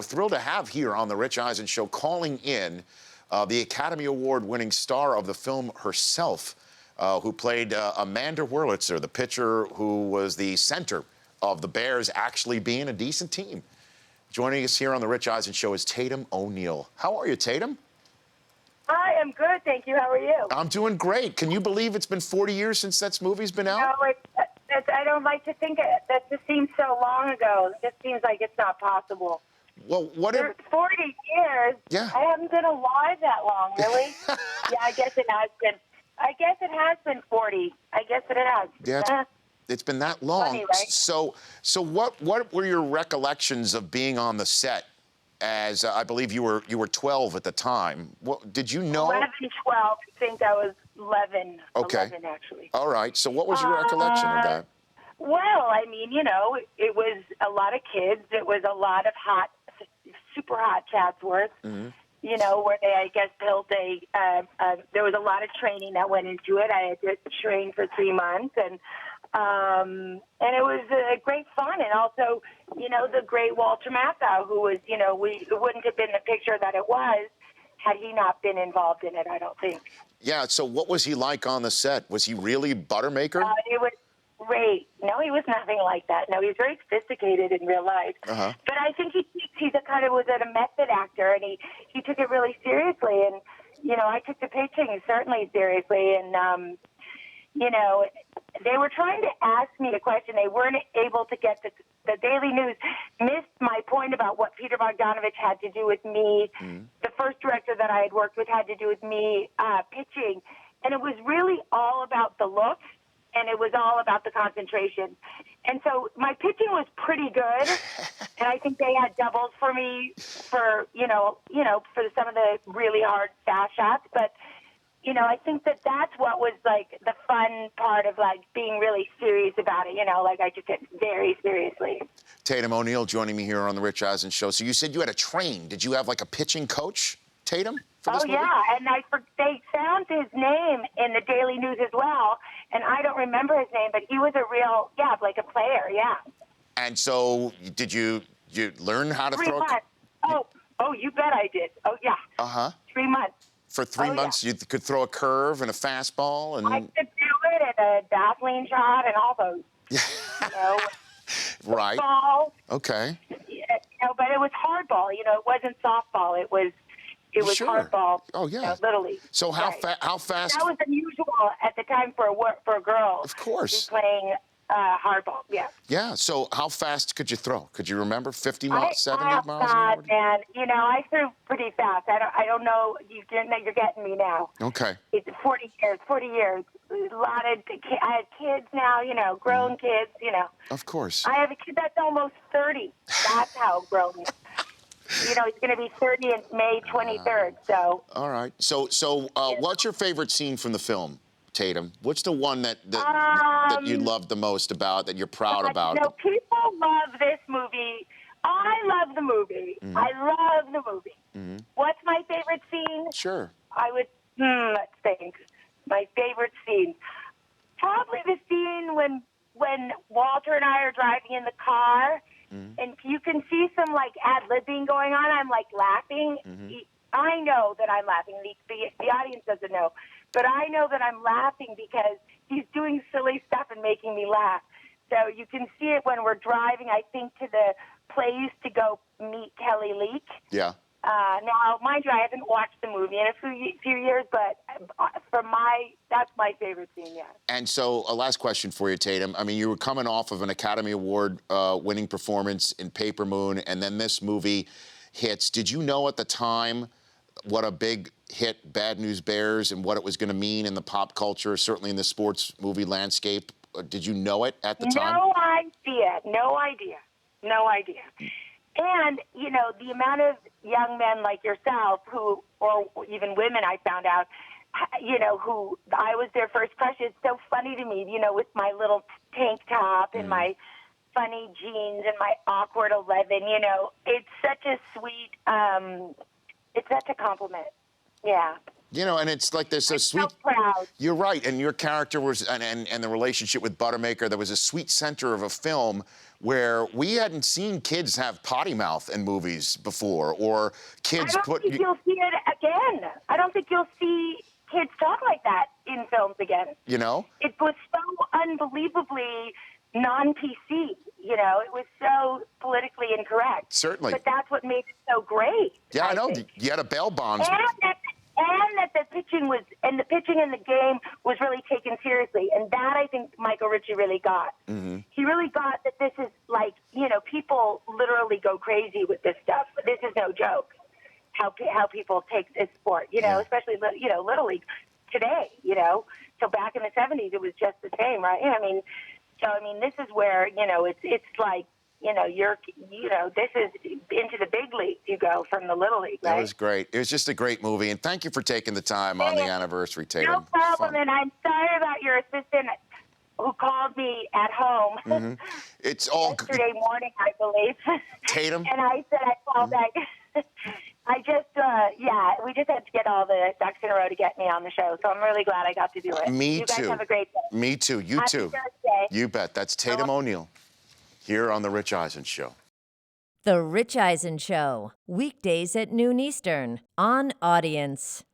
we're thrilled to have here on the Rich Eisen Show calling in the Academy Award-winning star of the film herself, who played Amanda Wurlitzer, the pitcher who was the center of the Bears actually being a decent team. Joining us here on the Rich Eisen Show is Tatum O'Neal. How are you, Tatum? Hi, I'm good, thank you. How are you? I'm doing great. Can you believe it's been 40 years since that movie's been out? No, I don't like to think it. That just seems so long ago. It just seems like it's not possible. Well, what if... 40 years? Yeah. I haven't been alive that long, really. Yeah, I guess it has been. I guess it has been 40. I guess it has. Yeah, it's been that long. Funny, right? So what were your recollections of being on the set? As I believe you were 12 at the time. What, did you know? 11, 12. I think I was 11. Okay. 11, actually. All right. So what was your recollection of that? Well, I mean, you know, it was a lot of kids. It was a lot of super hot Chatsworth. Mm-hmm. You know, where they, I guess, built there was a lot of training that went into it. I had to train for 3 months, and it was great fun. And also, you know, the great Walter Matthau, who was, you know, it wouldn't have been the picture that it was had he not been involved in it, I don't think. Yeah, so what was he like on the set? Was he really Buttermaker? It was great. No, he was nothing like that. No, he was very sophisticated in real life. Uh-huh. But I think he's was a method actor, and he took it really seriously. And, you know, I took the pitching certainly seriously. And, you know, they were trying to ask me a question. They weren't able to get the Daily News missed my point about what Peter Bogdanovich had to do with me. Mm. The first director that I had worked with had to do with me pitching. And it was really all about the look, and it was all about the concentration. And so my pitching was pretty good, and I think they had doubles for me for, you know, for some of the really hard fast shots. But, you know, I think that's what was, like, the fun part of, like, being really serious about it. You know, like, I took it very seriously. Tatum O'Neal joining me here on the Rich Eisen Show. So you said you had to train. Did you have, like, a pitching coach, Tatum, for this movie? Yeah, and they found his name in the Daily News as well, and I don't remember his name, but he was a real, like a player, yeah. And so did you learn how to 3 throw? Months. Oh, you bet I did. Oh, yeah. 3 months. For 3 months, you could throw a curve and a fastball, and I could do it, and a Dazzling shot, and all those. You know, right. Ball. Okay. You know, but it was hardball. You know, it wasn't softball. It was sure. hardball. Oh yeah. You know, literally. So how fast? That was unusual at the time for a girl. Of course. To be playing hardball. Yeah. Yeah. So how fast could you throw? Could you remember 50 miles, 70 miles an hour? And you know, I threw pretty fast. I don't know. You're getting me now. Okay. It's 40 years. 40 years. A lot of. I have kids now. You know, grown kids. You know. Of course. I have a kid that's almost 30. That's how grown he is. You know, he's going to be 30 on May 23rd, so. All right. So what's your favorite scene from the film, Tatum? What's the one that you love the most about, that you're proud about? You know, people love this movie. I love the movie. Mm-hmm. I love the movie. Mm-hmm. What's my favorite scene? Sure. I would, let's think. My favorite scene. Probably the scene when Walter and I are driving in the car, and you can see some, like, ad-libbing going on. I'm, like, laughing. Mm-hmm. I know that I'm laughing. The audience doesn't know. But I know that I'm laughing because he's doing silly stuff and making me laugh. So you can see it when we're driving, I think, to the place to go meet Kelly Leak. Yeah. Now, mind you, I haven't watched the movie in a few years, but that's my favorite scene, yeah. And so, a last question for you, Tatum. I mean, you were coming off of an Academy Award winning performance in Paper Moon, and then this movie hits. Did you know at the time what a big hit Bad News Bears and what it was going to mean in the pop culture, certainly in the sports movie landscape? Did you know it at the time? No idea. And, you know, the amount of young men like yourself who, or even women I found out, you know, who I was their first crush. It's so funny to me, you know, with my little tank top and my funny jeans and my awkward 11, you know. It's such a sweet, it's such a compliment. Yeah. You know, and it's like there's a sweet. So proud. You're right, and your character was, and the relationship with Buttermaker, there was a sweet center of a film where we hadn't seen kids have potty mouth in movies before, or kids I don't think you'll see it again. I don't think you'll see kids talk like that in films again. You know? It was so unbelievably non-PC. You know, it was so politically incorrect. Certainly. But that's what made it so great. Yeah, I know. Think. You had a bail bond. And that the pitching in the game was really taken seriously, and that I think Michael Ritchie really got. Mm-hmm. He really got that this is like, you know, people literally go crazy with this stuff. This is no joke. How people take this sport, you know, especially Little League today, you know. So back in the 70s, it was just the same, right? I mean, this is where, you know, it's like, you know, this is into the big leagues you go from the Little League, right? That was great. It was just a great movie, and thank you for taking the time on the anniversary, Tatum. No problem, and I'm sorry about your assistant who called me at home. Mm-hmm. It's all yesterday morning, I believe. Tatum? And I said I'd call back. I just, we just had to get all the ducks in a row to get me on the show, so I'm really glad I got to do it. Me you guys too. have a great day. Me too. You Happy too. Thursday. You bet. That's Tatum O'Neal here on The Rich Eisen Show. The Rich Eisen Show, weekdays at noon Eastern on Audience.